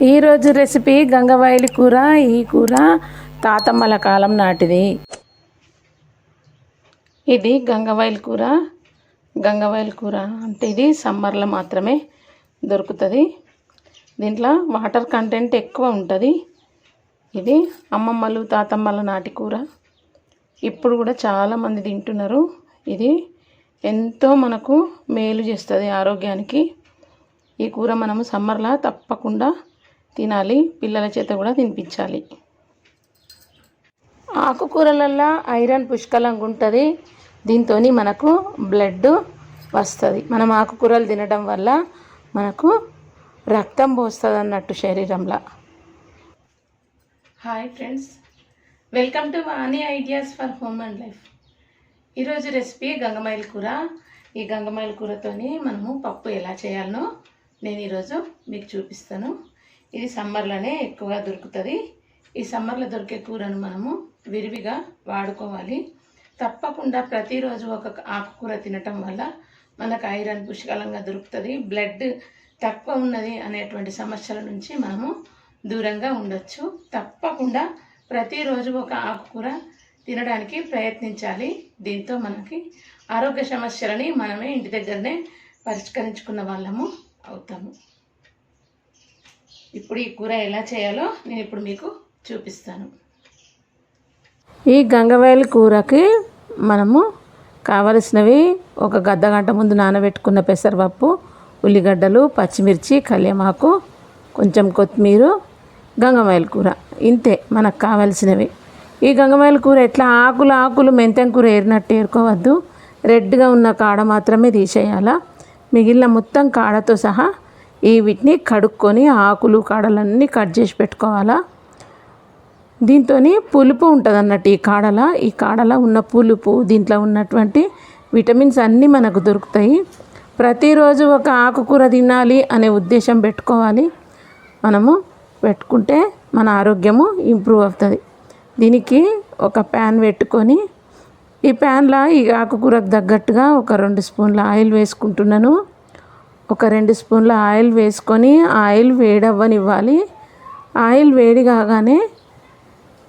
ఈరోజు రెసిపీ గంగవాయిలి కూర. ఈ కూర తాతమ్మల కాలం నాటిది. ఇది గంగవాయిలి కూర. గంగవాయిలి కూర అంటే ఇది సమ్మర్లో మాత్రమే దొరుకుతుంది. దీంట్లో వాటర్ కంటెంట్ ఎక్కువ ఉంటుంది. ఇది అమ్మమ్మలు తాతమ్మల నాటి కూర. ఇప్పుడు కూడా చాలామంది తింటున్నారు. ఇది ఎంతో మనకు మేలు చేస్తుంది ఆరోగ్యానికి. ఈ కూర మనము సమ్మర్లో తప్పకుండా తినాలి, పిల్లల చేత కూడా తినిపించాలి. ఆకుకూరలల్లో ఐరన్ పుష్కలంగా ఉంటుంది. దీంతో మనకు బ్లడ్ వస్తుంది. మనం ఆకుకూరలు తినడం వల్ల మనకు రక్తం పోస్తుంది అన్నట్టు శరీరంలో. Hi friends, welcome to Vani ideas for home and life. ఈరోజు రెసిపీ గంగవాయిలి కూర. ఈ గంగవాయిలి కూరతోని మనము పప్పు ఎలా చేయాలనో నేను ఈరోజు మీకు చూపిస్తాను. ఇది సమ్మర్లోనే ఎక్కువగా దొరుకుతుంది. ఈ సమ్మర్లో దొరికే కూరను మనము విరివిగా వాడుకోవాలి. తప్పకుండా ప్రతిరోజు ఒక ఆకుకూర తినటం వల్ల మనకు ఐరన్ పుష్కలంగా దొరుకుతుంది. బ్లడ్ తక్కువ ఉన్నది అనేటువంటి సమస్యల నుంచి మనము దూరంగా ఉండొచ్చు. తప్పకుండా ప్రతిరోజు ఒక ఆకుకూర తినడానికి ప్రయత్నించాలి. దీంతో మనకి ఆరోగ్య సమస్యలని మనమే ఇంటి దగ్గరనే పరిష్కరించుకున్న వాళ్ళము అవుతాము. ఇప్పుడు ఈ కూర ఎలా చేయాలో నేను ఇప్పుడు మీకు చూపిస్తాను. ఈ గంగవాయిలి కూరకి మనము కావలసినవి ఒక గంట ముందు నానబెట్టుకున్న పెసరపప్పు, ఉల్లిగడ్డలు, పచ్చిమిర్చి, కళ్యామాకు, కొంచెం కొత్తిమీర, గంగవాయిలి కూర. ఇంతే మనకు కావలసినవి. ఈ గంగవాయిలి కూర ఎట్లా ఆకులు మెంతం కూర ఏరినట్టు ఏరుకోవద్దు. రెడ్గా ఉన్న కాడ మాత్రమే తీసేయాలా. మిగిలిన మొత్తం కాడతో సహా వీటిని కడుక్కొని ఆకులు కాడలన్నీ కట్ చేసి పెట్టుకోవాలా. దీంతో పులుపు ఉంటుంది అన్నట్టు. ఈ కాడల ఉన్న పులుపు, దీంట్లో ఉన్నటువంటి విటమిన్స్ అన్నీ మనకు దొరుకుతాయి. ప్రతిరోజు ఒక ఆకుకూర తినాలి అనే ఉద్దేశం పెట్టుకోవాలి. మనము పెట్టుకుంటే మన ఆరోగ్యము ఇంప్రూవ్ అవుతుంది. దీనికి ఒక ప్యాన్ పెట్టుకొని ఈ ప్యాన్లో ఈ ఆకుకూరకు తగ్గట్టుగా ఒక 2 స్పూన్ల ఆయిల్ వేసుకుంటున్నాను. ఒక 2 స్పూన్ల ఆయిల్ వేసుకొని ఆయిల్ వేడవ్వనివ్వాలి. ఆయిల్ వేడి కాగానే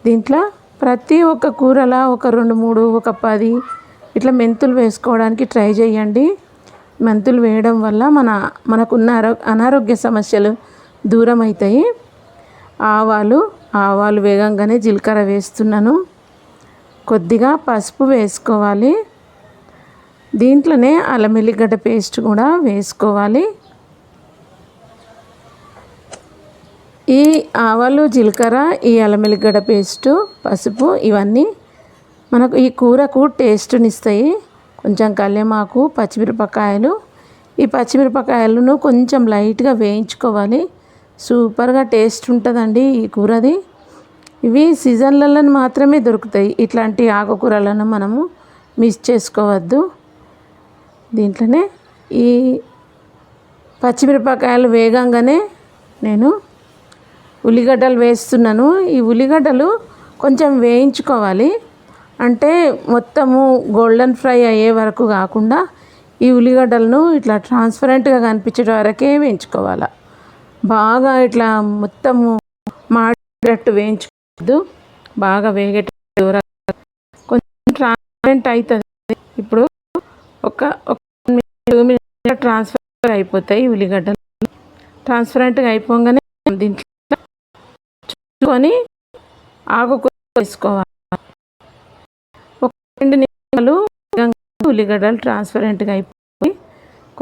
దీంట్లో ప్రతి ఒక్క కూరలా ఒక 2, 3, ఒక 10 ఇట్లా మెంతులు వేసుకోవడానికి ట్రై చేయండి. మెంతులు వేయడం వల్ల మనకున్న అనారోగ్య సమస్యలు దూరం అవుతాయి. ఆవాలు వేగంగానే జీలకర్ర వేస్తున్నాను. కొద్దిగా పసుపు వేసుకోవాలి. దీంట్లోనే అల్లం వెల్లిగడ్డ పేస్ట్ కూడా వేసుకోవాలి. ఈ ఆవాలు, జీలకర్ర, ఈ అల్లం వెల్లిగడ్డ పేస్టు, పసుపు ఇవన్నీ మనకు ఈ కూరకు టేస్ట్నిస్తాయి. కొంచెం కళ్యామాకు, పచ్చిమిరపకాయలు. ఈ పచ్చిమిరపకాయలను కొంచెం లైట్గా వేయించుకోవాలి. సూపర్గా టేస్ట్ ఉంటుందండి ఈ కూరది. ఇవి సీజన్లలో మాత్రమే దొరుకుతాయి. ఇట్లాంటి ఆకుకూరలను మనము మిస్ చేసుకోవద్దు. దీంట్లోనే ఈ పచ్చిమిరపకాయలు వేగంగానే నేను ఉల్లిగడ్డలు వేస్తున్నాను. ఈ ఉల్లిగడ్డలు కొంచెం వేయించుకోవాలి. అంటే మొత్తము గోల్డెన్ ఫ్రై అయ్యే వరకు కాకుండా ఈ ఉల్లిగడ్డలను ఇట్లా ట్రాన్స్పరెంట్గా కనిపించే వరకే వేయించుకోవాలి. బాగా ఇట్లా మొత్తము మాడేటట్టు వేయించుకోవద్దు. బాగా వేగేటట్టు కొంచెం ట్రాన్స్పరెంట్ అవుతుంది. ఇప్పుడు ఒక 2 మినిట్స్ ట్రాన్స్ఫర్ అయిపోతాయి ఉల్లిగడ్డలు. ట్రాన్స్పరెంట్గా అయిపోగానే దీంట్లో చూసుకొని ఆకుకూర వేసుకోవాలి. ఒక 2 నిమిషాలు ఉల్లిగడ్డలు ట్రాన్స్పరెంట్గా అయిపోయి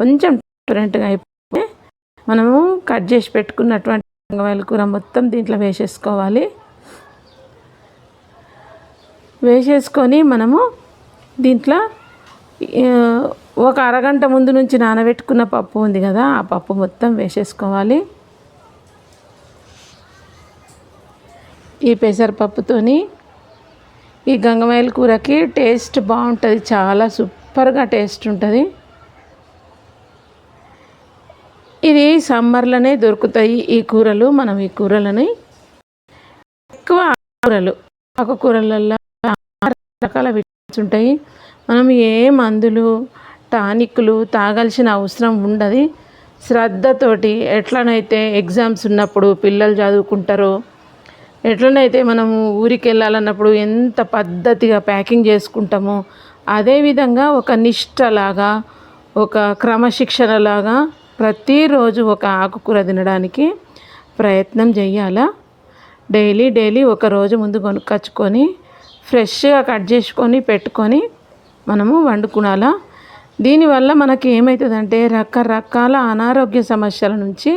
కొంచెం ట్రాన్స్పరెంట్గా అయిపోయి మనము కట్ చేసి పెట్టుకున్నటువంటి గంగవాయిలి కూర మొత్తం దీంట్లో వేసేసుకోవాలి. వేసేసుకొని మనము దీంట్లో ఒక అరగంట ముందు నుంచి నానబెట్టుకున్న పప్పు ఉంది కదా, ఆ పప్పు మొత్తం వేసేసుకోవాలి. ఈ పెసరపప్పుతోని ఈ గంగవాయిలి కూరకి టేస్ట్ బాగుంటుంది. చాలా సూపర్గా టేస్ట్ ఉంటుంది. ఇది సమ్మర్లోనే దొరుకుతాయి ఈ కూరలు. మనం ఈ కూరలని ఎక్కువ ఆకుకూరలలో రకాల విటమిన్స్ ఉంటాయి. మనం ఏ మందులు టానిక్లు తాగాల్సిన అవసరం ఉండదు. శ్రద్ధతోటి ఎట్లనైతే ఎగ్జామ్స్ ఉన్నప్పుడు పిల్లలు చదువుకుంటారో, ఎట్లనైతే మనము ఊరికి వెళ్ళాలన్నప్పుడు ఎంత పద్ధతిగా ప్యాకింగ్ చేసుకుంటామో, అదేవిధంగా ఒక నిష్టలాగా, ఒక క్రమశిక్షణలాగా ప్రతిరోజు ఒక ఆకుకూర తినడానికి ప్రయత్నం చేయాలా. డైలీ ఒక రోజు ముందు కొనుక్కొచ్చుకొని ఫ్రెష్గా కట్ చేసుకొని పెట్టుకొని మనము వండుకునాలా. దీనివల్ల మనకి ఏమవుతుందంటే రకరకాల అనారోగ్య సమస్యల నుంచి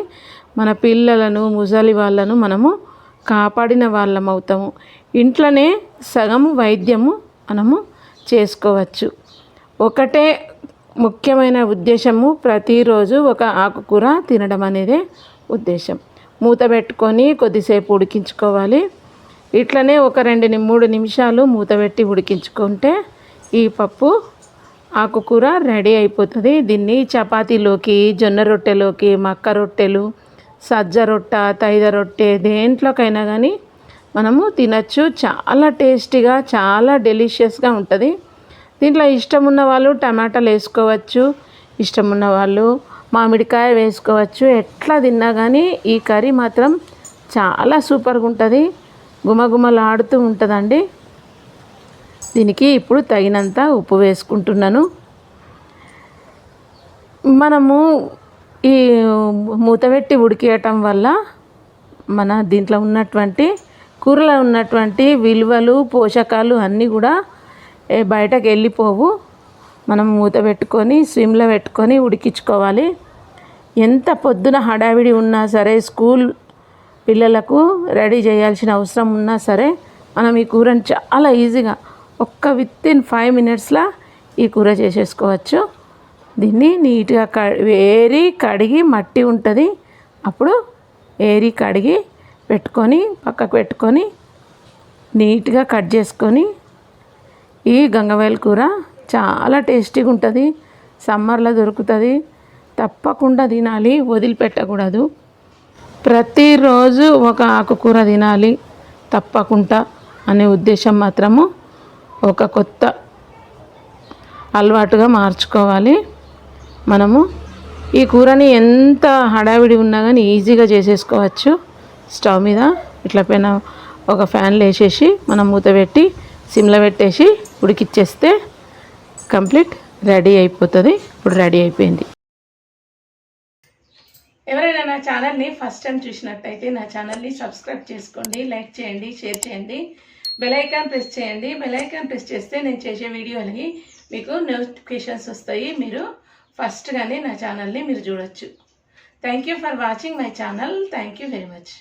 మన పిల్లలను, ముసలి వాళ్ళను మనము కాపాడిన వాళ్ళం అవుతాము. ఇంట్లోనే సగం వైద్యము మనము చేసుకోవచ్చు. ఒకటే ముఖ్యమైన ఉద్దేశము, ప్రతిరోజు ఒక ఆకుకూర తినడం అనేదే ఉద్దేశం. మూత పెట్టుకొని కొద్దిసేపు ఉడికించుకోవాలి. ఇట్లనే ఒక 2-3 నిమిషాలు మూత పెట్టి ఉడికించుకుంటే ఈ పప్పు ఆకుకూర రెడీ అయిపోతుంది. దీన్ని చపాతీలోకి, జొన్న రొట్టెలోకి, మక్క రొట్టెలు, సజ్జ రొట్టె, తైద రొట్టె దేంట్లోకైనా కానీ మనము తినచ్చు. చాలా టేస్టీగా, చాలా డెలిషియస్గా ఉంటుంది. దీంట్లో ఇష్టం ఉన్న వాళ్ళు టమాటాలు వేసుకోవచ్చు, ఇష్టం ఉన్న వాళ్ళు మామిడికాయ వేసుకోవచ్చు. ఎట్లా తిన్నా కానీ ఈ కర్రీ మాత్రం చాలా సూపర్గా ఉంటుంది, గుమగుమలాడుతూ ఉంటుందండి. దీనికి ఇప్పుడు తగినంత ఉప్పు వేసుకుంటున్నాను. మనము ఈ మూతపెట్టి ఉడికేయటం వల్ల మన దీంట్లో ఉన్నటువంటి కూరలో ఉన్నటువంటి విలువలు, పోషకాలు అన్నీ కూడా బయటకు వెళ్ళిపోవు. మనం మూత పెట్టుకొని సిమ్లో పెట్టుకొని ఉడికించుకోవాలి. ఎంత పొద్దున హడావిడి ఉన్నా సరే, స్కూల్ పిల్లలకు రెడీ చేయాల్సిన అవసరం ఉన్నా సరే, మనం ఈ కూరని చాలా ఈజీగా వితిన్ 5 minutesలో ఈ కూర చేసేసుకోవచ్చు. దీన్ని నీట్గా కడిగి మట్టి ఉంటుంది, అప్పుడు కడిగి పెట్టుకొని పక్కకు పెట్టుకొని నీట్గా కట్ చేసుకొని, ఈ గంగవాయల కూర చాలా టేస్టీగా ఉంటుంది. సమ్మర్లో దొరుకుతుంది, తప్పకుండా తినాలి, వదిలిపెట్టకూడదు. ప్రతిరోజు ఒక ఆకుకూర తినాలి తప్పకుండా అనే ఉద్దేశం మాత్రము ఒక కొత్త అలవాటుగా మార్చుకోవాలి. మనము ఈ కూరని ఎంత హడావిడి ఉన్నా కానీ ఈజీగా చేసేసుకోవచ్చు. స్టవ్ మీద ఇట్లా పైన ఒక ఫ్యాన్లో వేసేసి మనం మూత పెట్టి సిమ్లో పెట్టేసి ఉడికిచ్చేస్తే కంప్లీట్ రెడీ అయిపోతుంది. ఇప్పుడు రెడీ అయిపోయింది. ఎవరైనా నా ఛానల్ని ఫస్ట్ టైం చూసినట్టయితే నా ఛానల్ని సబ్స్క్రైబ్ చేసుకోండి, లైక్ చేయండి, షేర్ చేయండి, బెల్ ఐకాన్ ప్రెస్ చేయండి. బెల్ ఐకాన్ ప్రెస్ చేస్తే నేను చేసే వీడియోలకి మీకు నోటిఫికేషన్స్ వస్తాయి. మీరు ఫస్ట్గానే నా ఛానల్ని మీరు చూడొచ్చు. Thank you for watching my channel. Thank you very much.